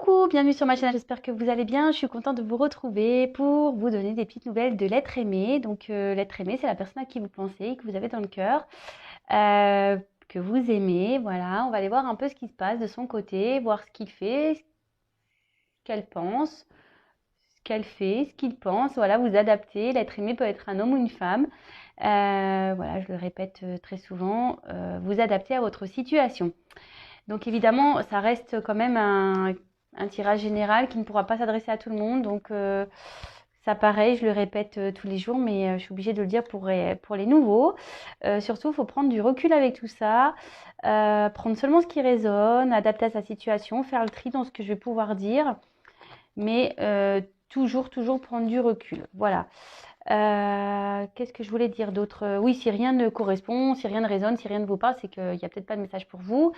Coucou, bienvenue sur ma chaîne, j'espère que vous allez bien. Je suis contente de vous retrouver pour vous donner des petites nouvelles de l'être aimé. Donc l'être aimé, c'est la personne à qui vous pensez, que vous avez dans le cœur, que vous aimez. Voilà, on va aller voir un peu ce qui se passe de son côté, voir ce qu'il fait, ce qu'elle pense, ce qu'elle fait, ce qu'il pense. Voilà, vous adaptez. L'être aimé peut être un homme ou une femme. Voilà, je le répète très souvent, vous adaptez à votre situation. Donc évidemment, ça reste quand même un tirage général qui ne pourra pas s'adresser à tout le monde. Donc ça pareil, je le répète tous les jours, mais je suis obligée de le dire pour les nouveaux. Surtout, il faut prendre du recul avec tout ça, prendre seulement ce qui résonne, adapter à sa situation, faire le tri dans ce que je vais pouvoir dire, mais toujours prendre du recul. Voilà. Qu'est-ce que je voulais dire d'autre? Oui, si rien ne correspond, si rien ne résonne, si rien ne vous parle, c'est qu'il n'y a peut-être pas de message pour vous.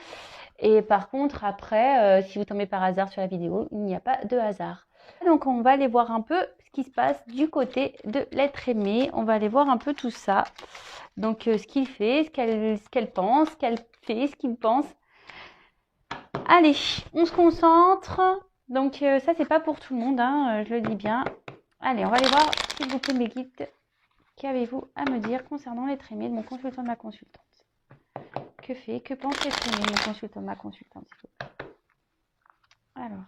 Et par contre, après, si vous tombez par hasard sur la vidéo, il n'y a pas de hasard. Donc, on va aller voir un peu ce qui se passe du côté de l'être aimé. On va aller voir un peu tout ça. Donc, ce qu'il fait, ce qu'elle pense, ce qu'elle fait, ce qu'il pense. Allez, on se concentre. Donc, ça, c'est pas pour tout le monde, hein, je le dis bien. Allez, on va aller voir, s'il vous plaît, mes guides. Qu'avez-vous à me dire concernant l'être aimé de mon consultant, de ma consultante? Que fait, que pense l'être aimé de mon consultant, de ma consultante, s'il vous plaît? Alors,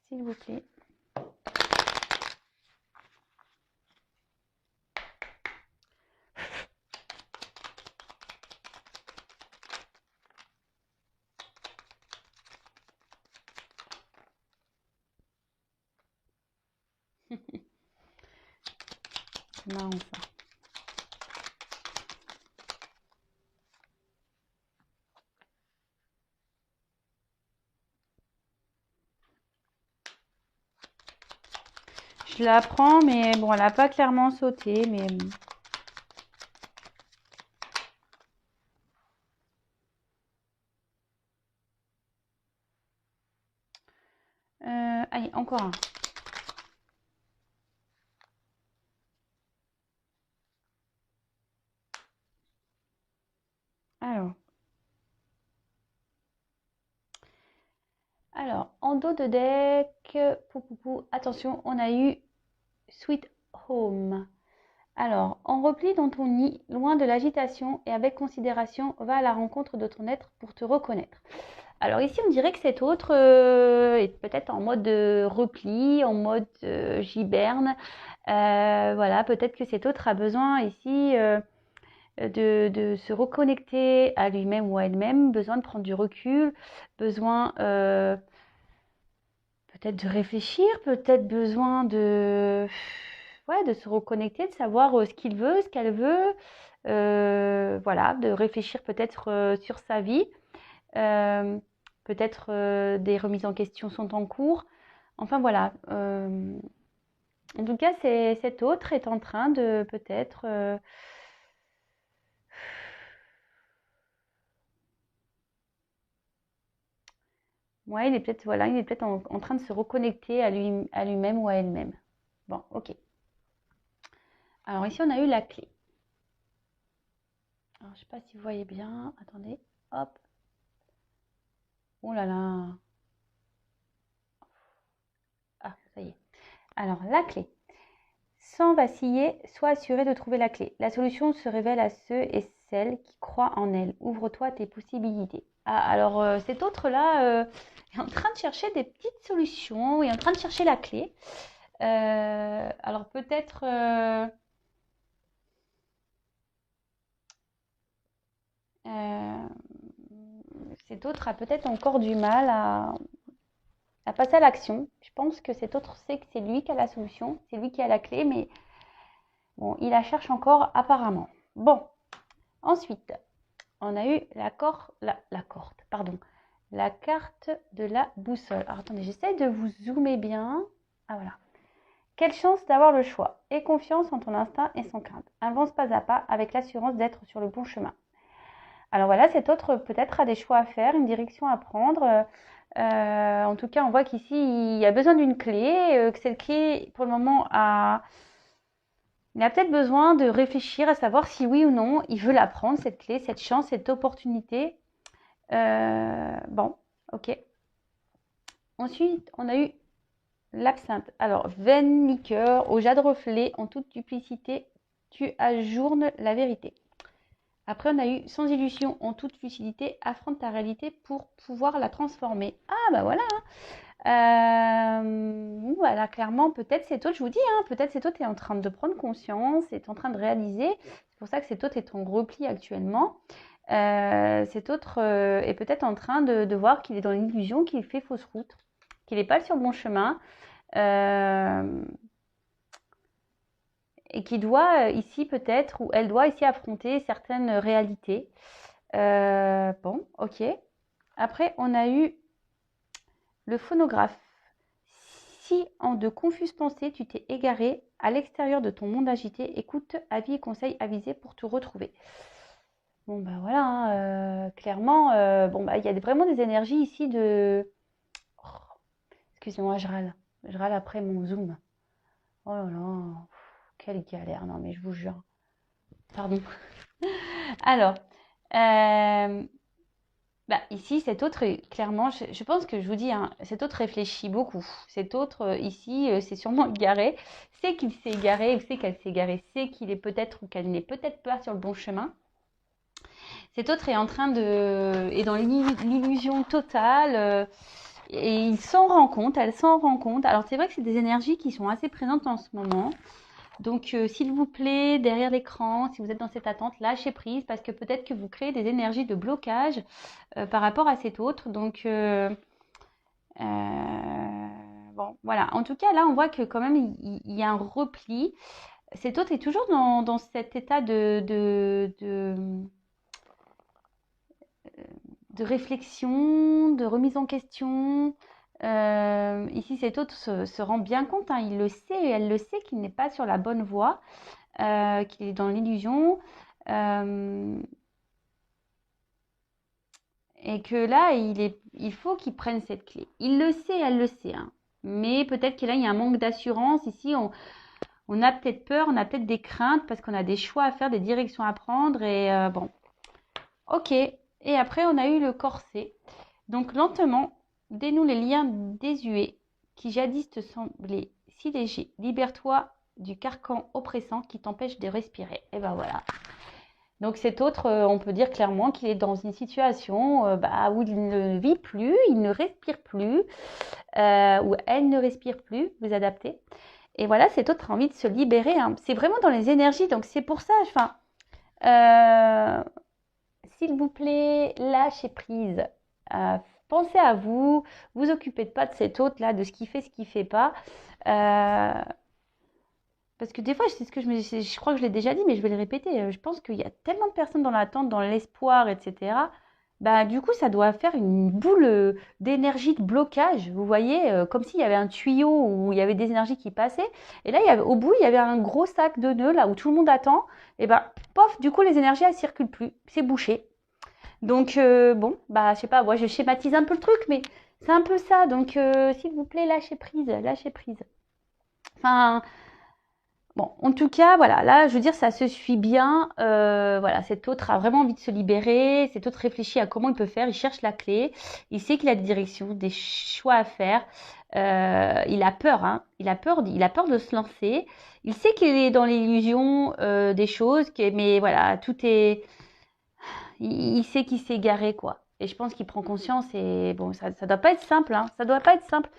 s'il vous plaît. C'est marrant ça. Je la prends, mais bon, elle n'a pas clairement sauté, mais... allez, encore un. Alors, en dos de deck, attention, on a eu Sweet Home. Alors, en repli dans ton nid, loin de l'agitation et avec considération, va à la rencontre de ton être pour te reconnaître. Alors ici, on dirait que cet autre est peut-être en mode repli, en mode giberne. Voilà, peut-être que cet autre a besoin ici de se reconnecter à lui-même ou à elle-même, besoin de prendre du recul, besoin peut-être de réfléchir, peut-être besoin de se reconnecter, de savoir ce qu'il veut, ce qu'elle veut, voilà, de réfléchir peut-être sur sa vie. Peut-être des remises en question sont en cours. Enfin voilà. En tout cas, cet autre est en train de peut-être... ouais, il est peut-être voilà, en train de se reconnecter à lui-même ou à elle-même. Bon, ok. Alors ici, on a eu la clé. Alors, je ne sais pas si vous voyez bien. Attendez. Hop. Oh là là. Ah, ça y est. Alors, la clé. Sans vaciller, sois assuré de trouver la clé. La solution se révèle à ceux et celles qui croient en elle. Ouvre-toi à tes possibilités. Ah, alors cet autre-là est en train de chercher des petites solutions, il est en train de chercher la clé. Alors peut-être... cet autre a peut-être encore du mal à passer à l'action. Je pense que cet autre sait que c'est lui qui a la solution, c'est lui qui a la clé, mais bon, il la cherche encore apparemment. Bon, ensuite, on a eu la carte de la boussole. Alors attendez, j'essaie de vous zoomer bien. Ah voilà. Quelle chance d'avoir le choix. Aie confiance en ton instinct et sans crainte. Avance pas à pas avec l'assurance d'être sur le bon chemin. Alors voilà, cet autre peut-être a des choix à faire, une direction à prendre. En tout cas, on voit qu'ici, il y a besoin d'une clé, que cette clé, pour le moment, il a peut-être besoin de réfléchir à savoir si oui ou non il veut la prendre, cette clé, cette chance, cette opportunité. Bon, ok. Ensuite, on a eu l'absinthe. Alors, vaine liqueur, au jade reflet, en toute duplicité, tu ajournes la vérité. Après, on a eu sans illusion, en toute lucidité, affronte ta réalité pour pouvoir la transformer. Ah, bah voilà. Voilà, clairement, peut-être cet autre, je vous dis, hein, peut-être cet autre est en train de prendre conscience, est en train de réaliser. C'est pour ça que cet autre est en repli actuellement. Cet autre est peut-être en train de voir qu'il est dans l'illusion, qu'il fait fausse route, qu'il n'est pas sur le bon chemin. Et qui doit ici peut-être, ou elle doit ici affronter certaines réalités. Bon, ok. Après, on a eu le phonographe. Si en de confuses pensées, tu t'es égaré à l'extérieur de ton monde agité, écoute, avis et conseils avisés pour te retrouver. Bon, bah voilà, hein, clairement, bon, bah, il y a vraiment des énergies ici de... Oh, excusez-moi, je râle. Je râle après mon Zoom. Oh là là, quelle galère, non mais je vous jure. Pardon. Alors, bah, ici, cet autre, clairement, je pense que je vous dis, hein, cet autre réfléchit beaucoup. Cet autre, ici, c'est sûrement égaré. C'est qu'il s'est égaré, c'est qu'elle s'est égarée, c'est qu'il est peut-être ou qu'elle n'est peut-être pas sur le bon chemin. Cet autre est en train est dans l'illusion totale. Et il s'en rend compte, elle s'en rend compte. Alors, c'est vrai que c'est des énergies qui sont assez présentes en ce moment. Donc, s'il vous plaît, derrière l'écran, si vous êtes dans cette attente, lâchez prise parce que peut-être que vous créez des énergies de blocage par rapport à cet autre. Donc, bon, voilà. En tout cas, là, on voit que quand même, il y a un repli. Cet autre est toujours dans cet état de réflexion, de remise en question. Ici, cet autre se rend bien compte, hein, il le sait et elle le sait qu'il n'est pas sur la bonne voie, qu'il est dans l'illusion. Et que là, il faut qu'il prenne cette clé. Il le sait, elle le sait. Hein. Mais peut-être que là, il y a un manque d'assurance. Ici, on a peut-être peur, on a peut-être des craintes parce qu'on a des choix à faire, des directions à prendre. Et bon, ok. Et après, on a eu le corset. Donc, lentement, dénoue les liens désuets qui jadis te semblaient si légers. Libère-toi du carcan oppressant qui t'empêche de respirer. Et ben voilà. Donc cet autre, on peut dire clairement qu'il est dans une situation où il ne vit plus, il ne respire plus, ou elle ne respire plus, vous adaptez. Et voilà, cet autre a envie de se libérer. Hein. C'est vraiment dans les énergies, donc c'est pour ça, s'il vous plaît, lâchez prise. Pensez à vous, vous occupez pas de cet autre-là, de ce qu'il fait, ce qu'il fait pas. Parce que des fois, c'est ce que je crois que je l'ai déjà dit, mais je vais le répéter. Je pense qu'il y a tellement de personnes dans l'attente, dans l'espoir, etc. Bah, du coup, ça doit faire une boule d'énergie de blocage. Vous voyez, comme s'il y avait un tuyau où il y avait des énergies qui passaient. Et là, au bout, il y avait un gros sac de nœuds, là où tout le monde attend. Et bah, pof, du coup, les énergies, elles circulent plus. C'est bouché. Donc, bon, bah, je sais pas, moi, je schématise un peu le truc, mais c'est un peu ça. Donc, s'il vous plaît, lâchez prise, lâchez prise. Enfin, bon, en tout cas, voilà, là, je veux dire, ça se suit bien. Voilà, cet autre a vraiment envie de se libérer. Cet autre réfléchit à comment il peut faire. Il cherche la clé. Il sait qu'il a des directions, des choix à faire. Il a peur, hein. Il a peur de se lancer. Il sait qu'il est dans l'illusion des choses, mais voilà, tout est. Il sait qu'il s'est égaré, quoi. Et je pense qu'il prend conscience. Et bon, ça doit pas être simple, hein. Ça doit pas être simple.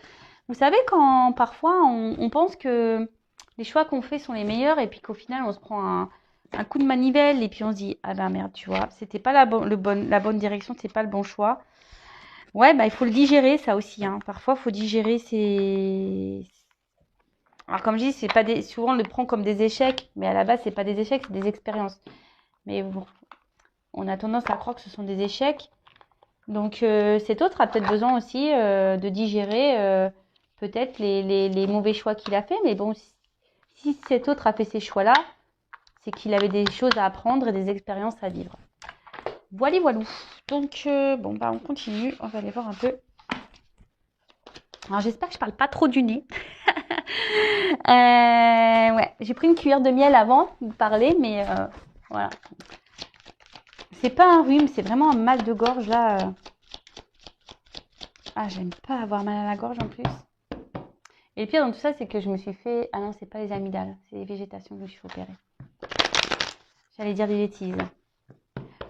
Vous savez, quand parfois on pense que les choix qu'on fait sont les meilleurs et puis qu'au final on se prend un coup de manivelle et puis on se dit ah ben merde, tu vois, c'était pas la bonne direction, c'est pas le bon choix. Ouais, bah il faut le digérer ça aussi. Hein. Parfois, il faut digérer Alors comme je dis, c'est pas souvent on le prend comme des échecs, mais à la base c'est pas des échecs, c'est des expériences. Mais bon, on a tendance à croire que ce sont des échecs. Donc cet autre a peut-être besoin aussi de digérer peut-être les mauvais choix qu'il a fait. Mais bon, si cet autre a fait ces choix-là, c'est qu'il avait des choses à apprendre et des expériences à vivre. Voilà, voilou. Donc, bon, bah on continue. On va aller voir un peu. Alors, j'espère que je parle pas trop du nez. Ouais, j'ai pris une cuillère de miel avant de parler, mais voilà. C'est pas un rhume, c'est vraiment un mal de gorge là. Ah, j'aime pas avoir mal à la gorge en plus. Et le pire dans tout ça, c'est que je me suis fait... Ah non, c'est pas les amygdales, c'est les végétations que je me suis fait opérer. J'allais dire des bêtises.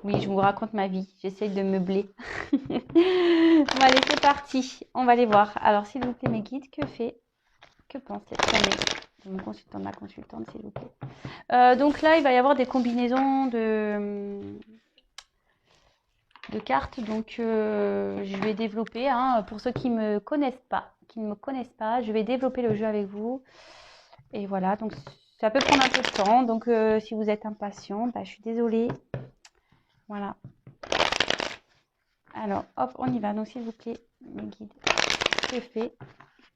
Oui, je vous raconte ma vie. J'essaye de meubler. Bon, allez, c'est parti. On va les voir. Alors, s'il vous plaît, mes guides, que pense cette année de mon consultant, de ma consultante, s'il vous plaît. Donc là, il va y avoir des combinaisons de cartes. Donc, je vais développer. Hein, pour ceux qui ne me connaissent pas, je vais développer le jeu avec vous. Et voilà, donc ça peut prendre un peu de temps. Donc, si vous êtes impatient, bah, je suis désolée. Voilà. Alors, hop, on y va. Donc, s'il vous plaît, mes guides,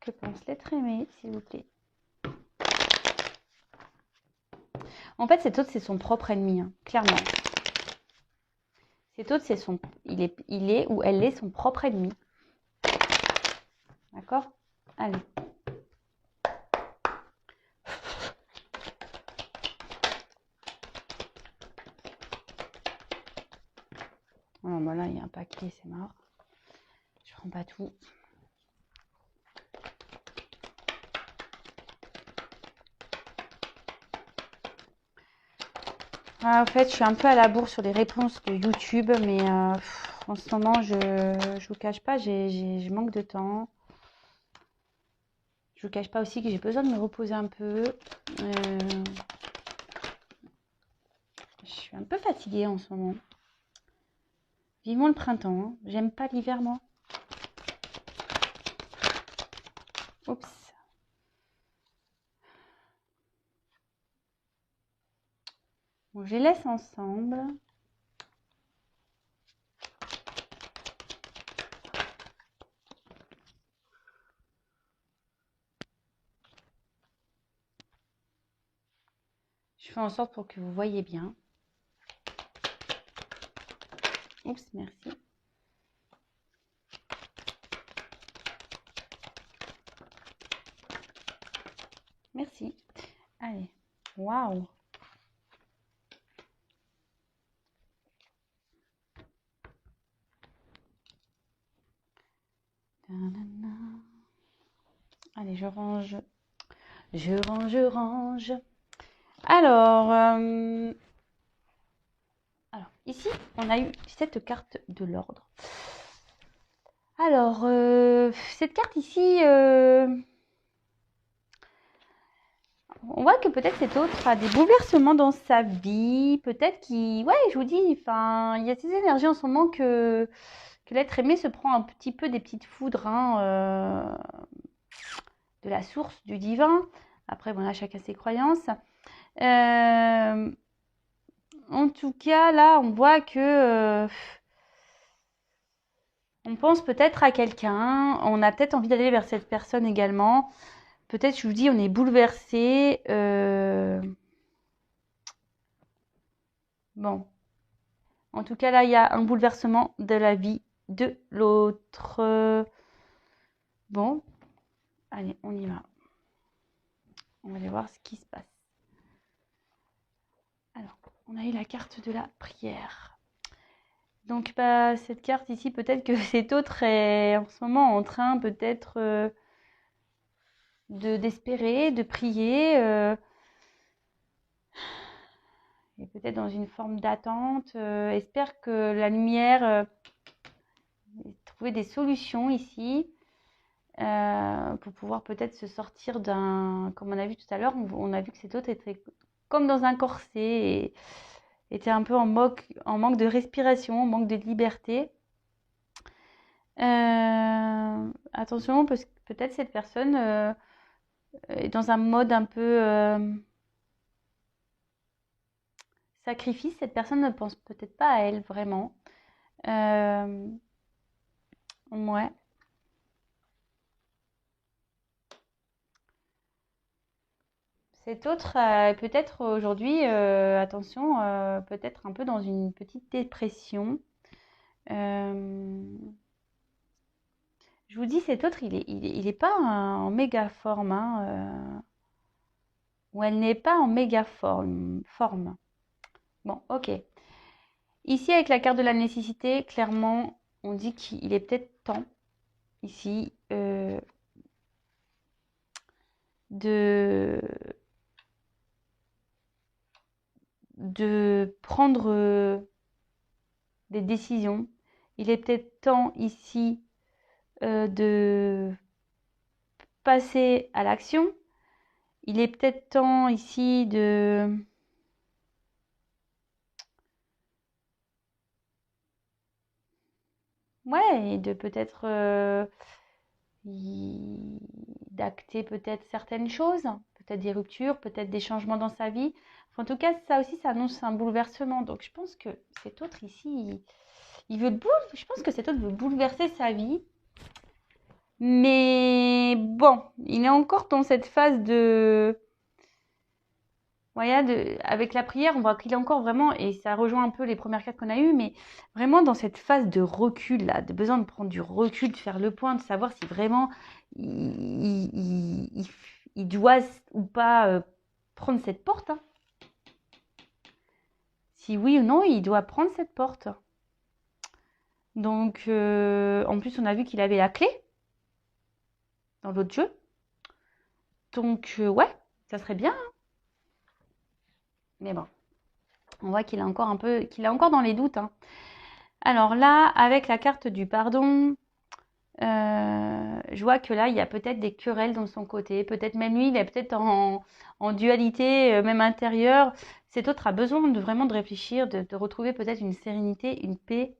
que pense l'être aimé, s'il vous plaît. En fait, cet autre, c'est son propre ennemi, hein, clairement. Cet autre, il est ou elle est son propre ennemi. D'accord? Allez. Oh, bah là, il y a un paquet, c'est marrant. Je prends pas tout. Ah, en fait, je suis un peu à la bourre sur les réponses de YouTube, mais en ce moment, je vous cache pas, je manque de temps. Je vous cache pas aussi que j'ai besoin de me reposer un peu. Je suis un peu fatiguée en ce moment. Vivement le printemps. Hein. J'aime pas l'hiver, moi. Oups. Bon, je les laisse ensemble. Je fais en sorte pour que vous voyez bien. Oups, merci. Merci. Allez. Waouh. Allez, je range. Je range. Alors, ici, on a eu cette carte de l'ordre. Alors, cette carte ici, on voit que peut-être cet autre a des bouleversements dans sa vie. Peut-être qu'il... Ouais, je vous dis, enfin, il y a ces énergies en ce moment que l'être aimé se prend un petit peu des petites foudres hein, de la source, du divin. Après, voilà, chacun ses croyances. En tout cas, là, on voit que... on pense peut-être à quelqu'un. On a peut-être envie d'aller vers cette personne également. Peut-être, je vous dis, on est bouleversé. Bon. En tout cas, là, il y a un bouleversement de la vie de l'autre. Bon. Allez, on y va. On va aller voir ce qui se passe. Alors, on a eu la carte de la prière. Donc, bah, cette carte ici, peut-être que cet autre est en ce moment en train peut-être d'espérer, de prier. Et peut-être dans une forme d'attente. Espère que la lumière... trouver des solutions ici. Pour pouvoir peut-être se sortir d'un... Comme on a vu tout à l'heure, on a vu que cet autre était comme dans un corset et était un peu en manque de respiration, en manque de liberté. Attention, parce que peut-être cette personne est dans un mode un peu sacrifice. Cette personne ne pense peut-être pas à elle vraiment. Ouais. Cet autre, peut-être aujourd'hui, attention, peut-être un peu dans une petite dépression. Je vous dis, cet autre, il est pas en méga forme, hein, ou elle n'est pas en méga forme. Bon, ok. Ici, avec la carte de la nécessité, clairement, on dit qu'il est peut-être temps, ici, de, de prendre des décisions. Il est peut-être temps, ici, de passer à l'action. Il est peut-être temps, ici, de... Ouais, et de peut-être d'acter peut-être certaines choses, peut-être des ruptures, peut-être des changements dans sa vie. Enfin, en tout cas, ça aussi, ça annonce un bouleversement. Donc, je pense que cet autre ici, il veut je pense que cet autre veut bouleverser sa vie. Mais bon, il est encore dans cette phase de... Voilà, avec la prière, on voit qu'il est encore vraiment, et ça rejoint un peu les premières cartes qu'on a eues, mais vraiment dans cette phase de recul, là, de besoin de prendre du recul, de faire le point, de savoir si vraiment il doit ou pas prendre cette porte. Hein. Si oui ou non, il doit prendre cette porte. Donc, en plus, on a vu qu'il avait la clé dans l'autre jeu. Donc, ouais, ça serait bien. Hein. Mais bon, on voit qu'il est encore un peu, qu'il est encore dans les doutes. Hein. Alors là, avec la carte du pardon, je vois que là, il y a peut-être des querelles dans son côté. Peut-être même lui, il est peut-être en dualité, même intérieure. Cet autre a besoin de vraiment de réfléchir, de retrouver peut-être une sérénité, une paix.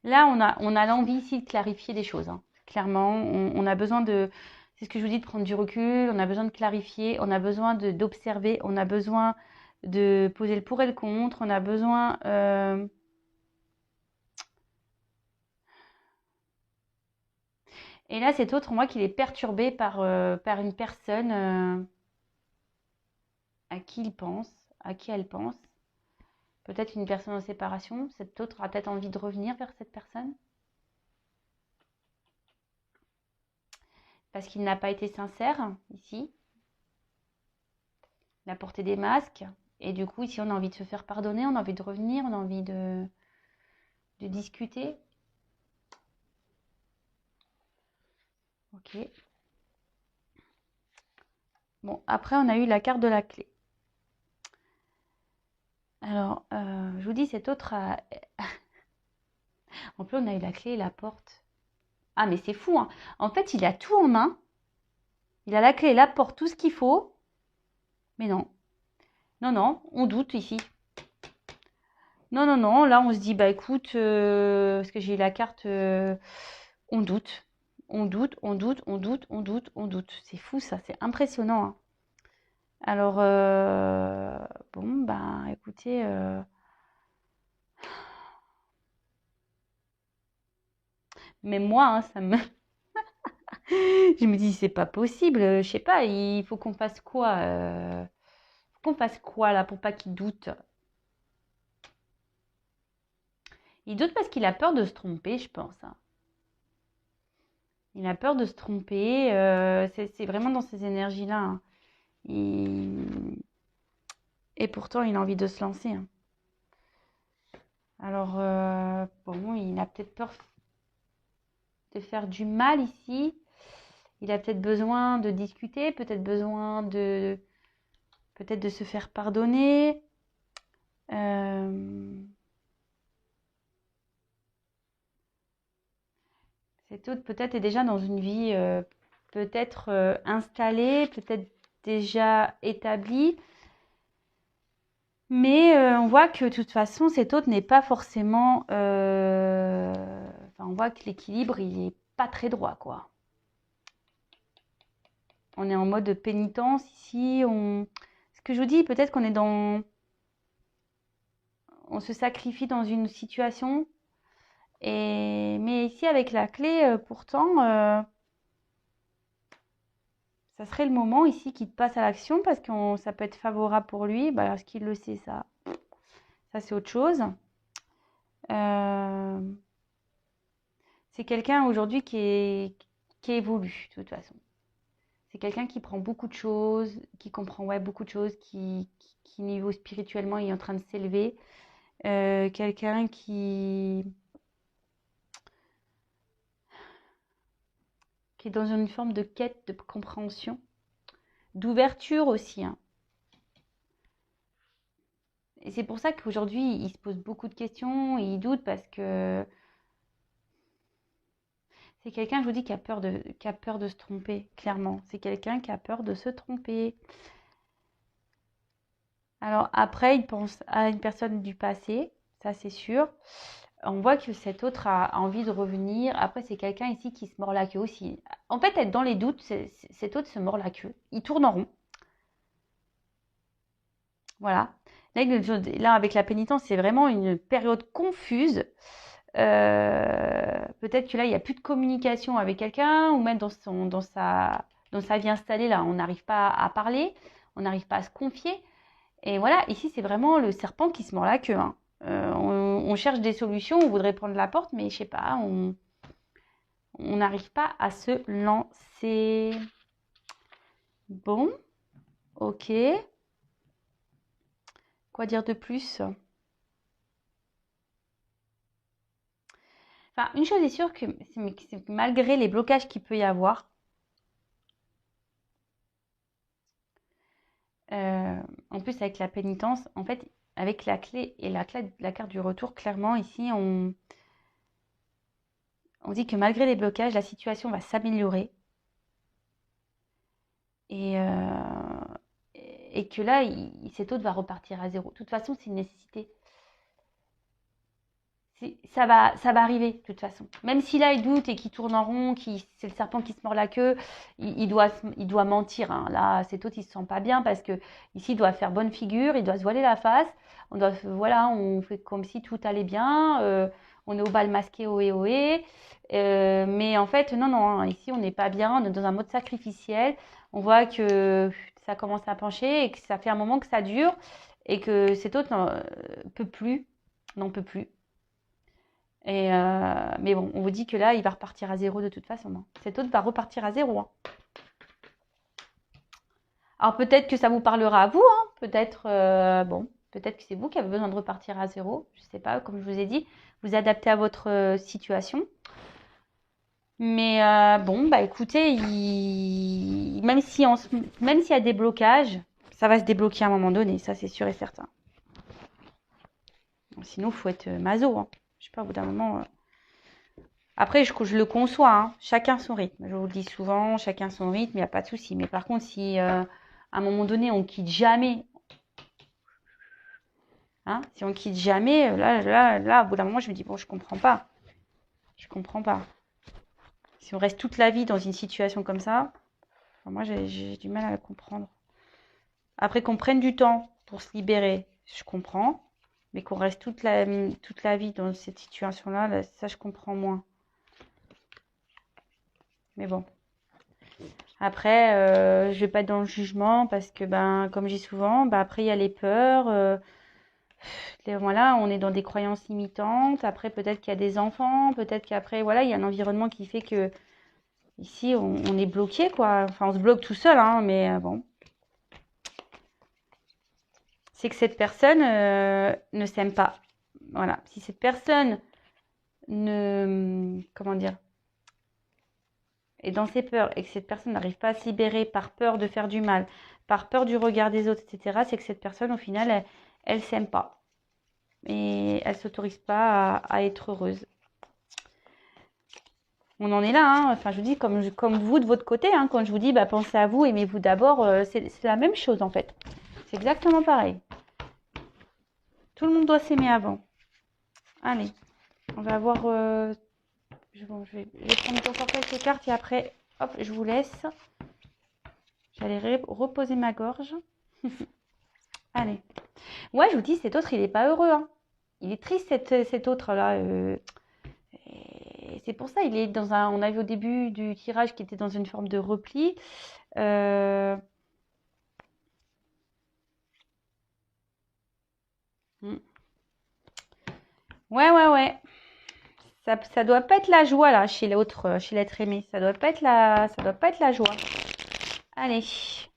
Là, on a l'envie ici de clarifier des choses. Hein. Clairement, on a besoin de... C'est ce que je vous dis, de prendre du recul. On a besoin de clarifier. On a besoin d'observer. On a besoin de poser le pour et le contre. On a besoin... Et là, cet autre, on voit qu'il est perturbé par une personne à qui il pense, à qui elle pense. Peut-être une personne en séparation. Cet autre a peut-être envie de revenir vers cette personne. Parce qu'il n'a pas été sincère, ici. Il a porté des masques. Et du coup, ici, on a envie de se faire pardonner, on a envie de revenir, on a envie de discuter. Ok. Bon, après, on a eu la carte de la clé. Alors, je vous dis, cet autre a... En plus, on a eu la clé et la porte. Ah, mais c'est fou, hein. En fait, il a tout en main. Il a la clé, la porte, tout ce qu'il faut. Mais non. Non, non, on doute ici. Non, non, non. Là, on se dit, bah écoute, parce que j'ai eu la carte, on doute. On doute, on doute, on doute, on doute, on doute. C'est fou, ça. C'est impressionnant. Hein. Alors, bon, ben, écoutez, même moi, hein, ça me... Je me dis, c'est pas possible, je sais pas, il faut qu'on fasse quoi faut qu'on fasse quoi là pour pas qu'il doute? Il doute parce qu'il a peur de se tromper, je pense. Hein. Il a peur de se tromper, c'est vraiment dans ces énergies-là. Hein. Et pourtant, il a envie de se lancer. Hein. Alors, bon, il a peut-être peur de faire du mal ici. Il a peut-être besoin de discuter, peut-être besoin de peut-être de se faire pardonner. Cet autre peut-être est déjà dans une vie peut-être installée, peut-être déjà établie. Mais on voit que de toute façon, cet autre n'est pas forcément... Enfin, on voit que l'équilibre, il n'est pas très droit, quoi. On est en mode pénitence ici. Ce que je vous dis, peut-être qu'on est dans... On se sacrifie dans une situation. Mais ici, avec la clé, pourtant, ça serait le moment ici qu'il passe à l'action parce que ça peut être favorable pour lui. Bah, est-ce qu'il le sait, ça c'est autre chose. Euh, c'est quelqu'un aujourd'hui qui évolue, de toute façon. C'est quelqu'un qui prend beaucoup de choses, qui comprend ouais, beaucoup de choses, qui niveau spirituellement est en train de s'élever. Quelqu'un qui est dans une forme de quête de compréhension, d'ouverture aussi, hein. Et c'est pour ça qu'aujourd'hui, il se pose beaucoup de questions, il doute parce que c'est quelqu'un, je vous dis, qui a peur de se tromper, clairement. C'est quelqu'un qui a peur de se tromper. Alors après, il pense à une personne du passé, ça c'est sûr. On voit que cet autre a envie de revenir. Après, c'est quelqu'un ici qui se mord la queue aussi. En fait, être dans les doutes, cet autre se mord la queue. Il tourne en rond. Voilà. Là, avec la pénitence, c'est vraiment une période confuse. Peut-être que là, il n'y a plus de communication avec quelqu'un, ou même dans sa vie installée, là, on n'arrive pas à parler, on n'arrive pas à se confier. Et voilà, ici, c'est vraiment le serpent qui se mord la queue, hein. On cherche des solutions, on voudrait prendre la porte, mais je sais pas, on n'arrive pas à se lancer. Bon, ok. Quoi dire de plus? Enfin, une chose est sûre, c'est que malgré les blocages qu'il peut y avoir, en plus avec la pénitence, en fait, avec la clé et la carte du retour, clairement, ici, on dit que malgré les blocages, la situation va s'améliorer. Et, et que là, cet autre va repartir à zéro. De toute façon, c'est une nécessité. Ça va arriver, de toute façon. Même si là, il doute et qu'il tourne en rond, c'est le serpent qui se mord la queue, il doit mentir, hein. Là, cet autre, il se sent pas bien parce que ici, il doit faire bonne figure, il doit se voiler la face. Voilà, on fait comme si tout allait bien. On est au bal masqué, ohé, ohé. Mais en fait, non, non, hein, ici, on n'est pas bien. On est dans un mode sacrificiel. On voit que ça commence à pencher et que ça fait un moment que ça dure et que cet autre n'en peut plus. Mais bon, on vous dit que là, il va repartir à zéro de toute façon, hein. Cet autre va repartir à zéro, hein. Alors peut-être que ça vous parlera à vous, hein. Peut-être, peut-être que c'est vous qui avez besoin de repartir à zéro. Je ne sais pas, comme je vous ai dit, vous adaptez à votre situation. Mais bon, bah écoutez, même s'il y a des blocages, ça va se débloquer à un moment donné, ça c'est sûr et certain. Sinon, il faut être maso, hein. Je sais pas, au bout d'un moment. Après, je le conçois, hein. Chacun son rythme. Je vous le dis souvent, chacun son rythme, il n'y a pas de souci. Mais par contre, si à un moment donné, on quitte jamais, hein, si on quitte jamais, là, au bout d'un moment, je me dis, bon, je comprends pas. Je comprends pas. Si on reste toute la vie dans une situation comme ça, enfin, moi, j'ai du mal à la comprendre. Après, qu'on prenne du temps pour se libérer, je comprends. Mais qu'on reste toute la vie dans cette situation-là, là, ça, je comprends moins. Mais bon. Après, je vais pas être dans le jugement parce que, ben, comme je dis souvent, ben, après, il y a les peurs. Voilà, on est dans des croyances limitantes. Après, peut-être qu'il y a des enfants. Peut-être qu'après, voilà, il y a un environnement qui fait que ici, on est bloqué, quoi. Enfin, on se bloque tout seul, hein, mais bon. C'est que cette personne ne s'aime pas. Voilà. Si cette personne comment dire, est dans ses peurs et que cette personne n'arrive pas à se libérer par peur de faire du mal, par peur du regard des autres, etc., c'est que cette personne, au final, elle s'aime pas. Et elle s'autorise pas à être heureuse. On en est là, hein. Enfin, je vous dis, comme vous de votre côté, hein, quand je vous dis, bah, pensez à vous, aimez-vous d'abord, c'est la même chose en fait. C'est exactement pareil. Tout le monde doit s'aimer avant. Allez, on va voir. Je vais prendre encore quelques cartes et après, hop, je vous laisse. J'allais reposer ma gorge. Allez. Ouais, je vous dis, cet autre, il n'est pas heureux, hein. Il est triste, cet autre-là. C'est pour ça, il est dans un. On a vu au début du tirage qu'il était dans une forme de repli. Hmm. Ouais. Ça doit pas être la joie là chez l'autre, chez l'être aimé. Ça doit pas être la joie. Allez. J'ai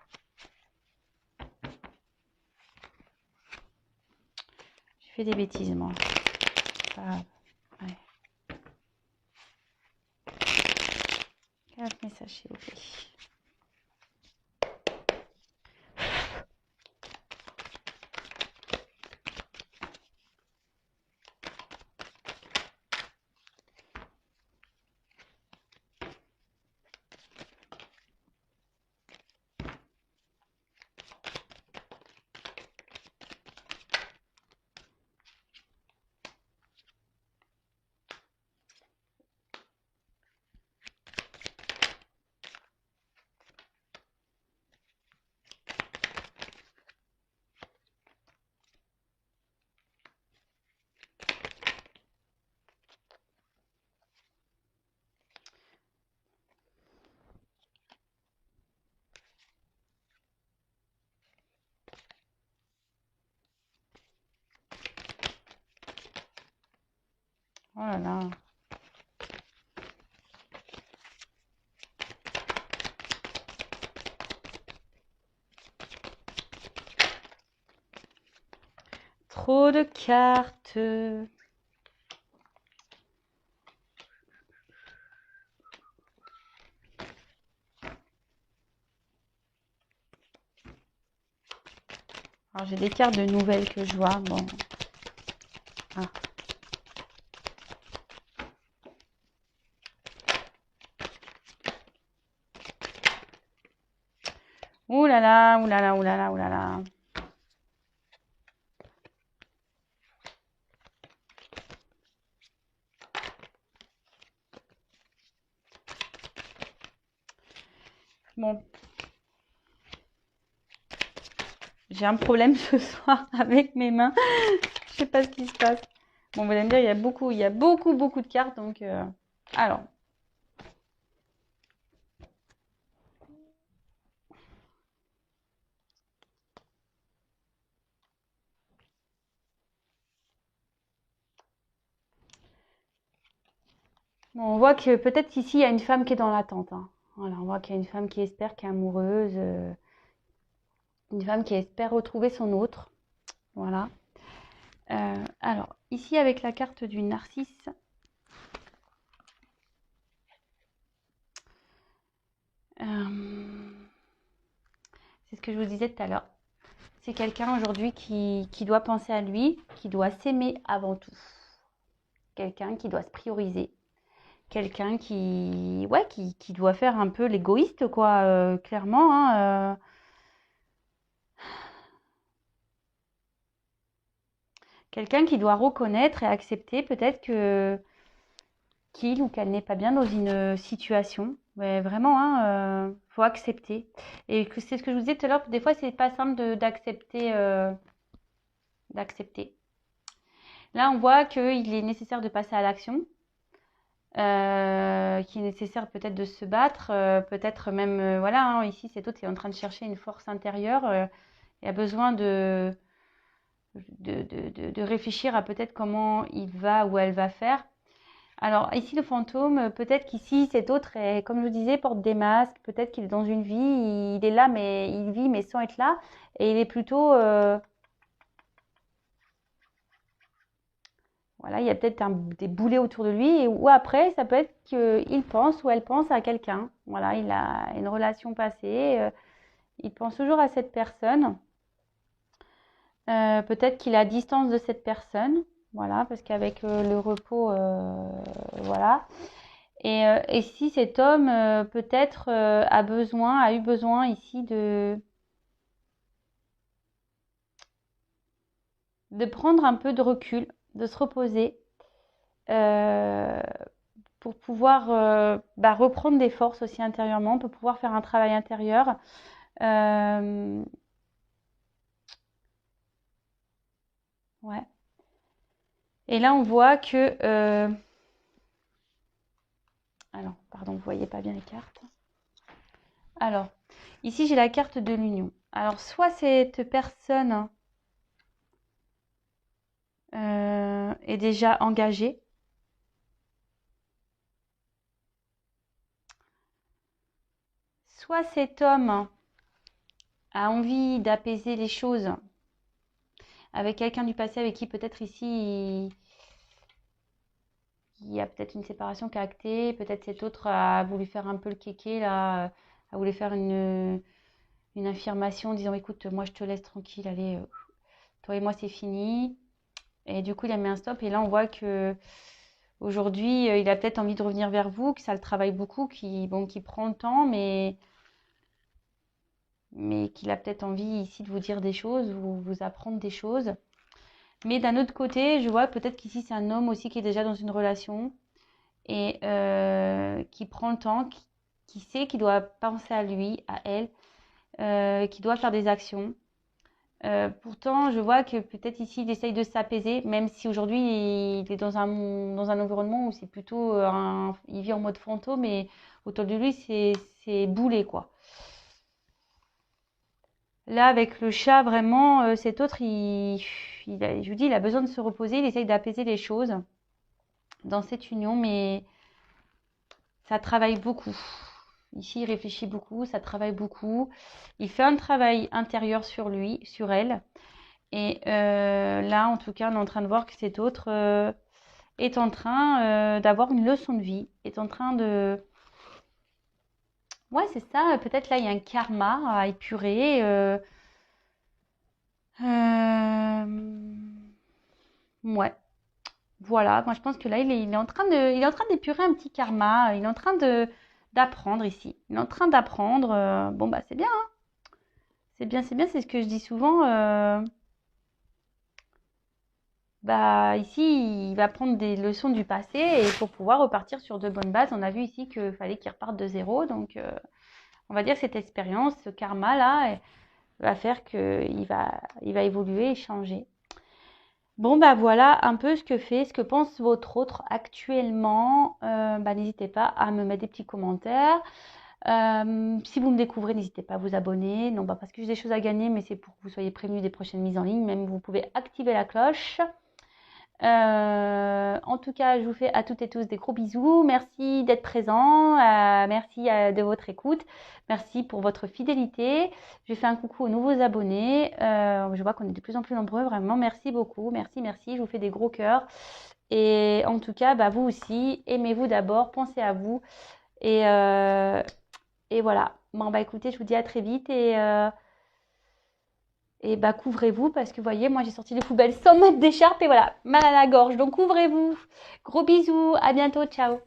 fait des bêtises, moi. C'est pas grave. Ouais. 4 messages, s'il vous plaît. Oh là là. Trop de cartes. Alors j'ai des cartes de nouvelles que je vois. Bon. Ah. Ouh là là, ouh là là, ouh là là, ouh là là. Bon. J'ai un problème ce soir avec mes mains. Je sais pas ce qui se passe. Bon, vous allez me dire, il y a beaucoup de cartes. Donc, alors. Bon, on voit que peut-être qu'ici, il y a une femme qui est dans l'attente. Hein. Voilà, on voit qu'il y a une femme qui espère, qui est amoureuse. Une femme qui espère retrouver son autre. Voilà. Alors, ici, avec la carte du narcisse. C'est ce que je vous disais tout à l'heure. C'est quelqu'un aujourd'hui qui doit penser à lui, qui doit s'aimer avant tout. Quelqu'un qui doit se prioriser. Quelqu'un qui doit faire un peu l'égoïste, quoi, clairement. Hein, quelqu'un qui doit reconnaître et accepter peut-être que qu'il ou qu'elle n'est pas bien dans une situation. Mais vraiment, hein, faut accepter. Et que c'est ce que je vous disais tout à l'heure, des fois, c'est pas simple d'accepter. D'accepter. Là, on voit qu'il est nécessaire de passer à l'action. Qu'il est nécessaire peut-être de se battre, peut-être même, voilà, hein, ici cet autre est en train de chercher une force intérieure, et a besoin de réfléchir à peut-être comment il va ou elle va faire. Alors ici le fantôme, peut-être qu'ici cet autre est, comme je vous disais, porte des masques, peut-être qu'il est dans une vie, il est là, mais il vit mais sans être là, et il est plutôt... voilà, il y a peut-être des boulets autour de lui, ou après, ça peut être qu'il pense ou elle pense à quelqu'un. Voilà, il a une relation passée, il pense toujours à cette personne. Peut-être qu'il est à distance de cette personne, voilà, parce qu'avec le repos, voilà. Et si cet homme, peut-être, a eu besoin ici de prendre un peu de recul, de se reposer, euh, pour pouvoir reprendre des forces aussi intérieurement, pour pouvoir faire un travail intérieur. Ouais. Et là, on voit que... alors, pardon, vous voyez pas bien les cartes. Alors, ici, j'ai la carte de l'union. Alors, soit cette personne est déjà engagée, soit cet homme a envie d'apaiser les choses avec quelqu'un du passé avec qui peut-être ici il y a peut-être une séparation qui a acté, peut-être cet autre a voulu faire un peu le kéké là, a voulu faire une affirmation en disant écoute, moi je te laisse tranquille, allez, toi et moi c'est fini. Et du coup il a mis un stop et là on voit que aujourd'hui il a peut-être envie de revenir vers vous, que ça le travaille beaucoup, qui prend le temps, mais qu'il a peut-être envie ici de vous dire des choses ou vous apprendre des choses. Mais d'un autre côté, je vois peut-être qu'ici c'est un homme aussi qui est déjà dans une relation et qui prend le temps, qui sait qu'il doit penser à lui, à elle, qui doit faire des actions. Pourtant, je vois que peut-être ici il essaye de s'apaiser, même si aujourd'hui il est dans un environnement où c'est plutôt il vit en mode fantôme et autour de lui c'est boulé quoi. Là, avec le chat, vraiment, cet autre, je vous dis, il a besoin de se reposer, il essaye d'apaiser les choses dans cette union, mais ça travaille beaucoup. Ici, il réfléchit beaucoup, ça travaille beaucoup. Il fait un travail intérieur sur lui, sur elle. Et là, en tout cas, on est en train de voir que cet autre est en train d'avoir une leçon de vie, est en train de... Ouais, c'est ça, peut-être là, il y a un karma à épurer. Euh, Ouais, voilà. Moi, je pense que là, il est en train il est en train d'épurer un petit karma. Il est en train d'apprendre ici. Il est en train d'apprendre. Bon, bah, c'est bien, hein. C'est bien, c'est bien. C'est ce que je dis souvent. Bah, ici, il va prendre des leçons du passé et pour pouvoir repartir sur de bonnes bases. On a vu ici qu'il fallait qu'il reparte de zéro. Donc, on va dire que cette expérience, ce karma-là, va faire il va évoluer et changer. Bon, bah voilà un peu ce que pense votre autre actuellement. Bah, n'hésitez pas à me mettre des petits commentaires. Si vous me découvrez, n'hésitez pas à vous abonner. Non, pas parce que j'ai des choses à gagner, mais c'est pour que vous soyez prévenus des prochaines mises en ligne. Même vous pouvez activer la cloche. En tout cas, je vous fais à toutes et tous des gros bisous. Merci d'être présents. Merci de votre écoute. Merci pour votre fidélité. Je fais un coucou aux nouveaux abonnés. Je vois qu'on est de plus en plus nombreux. Vraiment, merci beaucoup. Merci, merci. Je vous fais des gros cœurs. Et en tout cas, bah, vous aussi, aimez-vous d'abord. Pensez à vous. Et, et voilà. Bon, bah écoutez, je vous dis à très vite. Et bah couvrez-vous parce que vous voyez, moi j'ai sorti les poubelles sans mettre d'écharpe et voilà, mal à la gorge. Donc couvrez-vous. Gros bisous, à bientôt, ciao.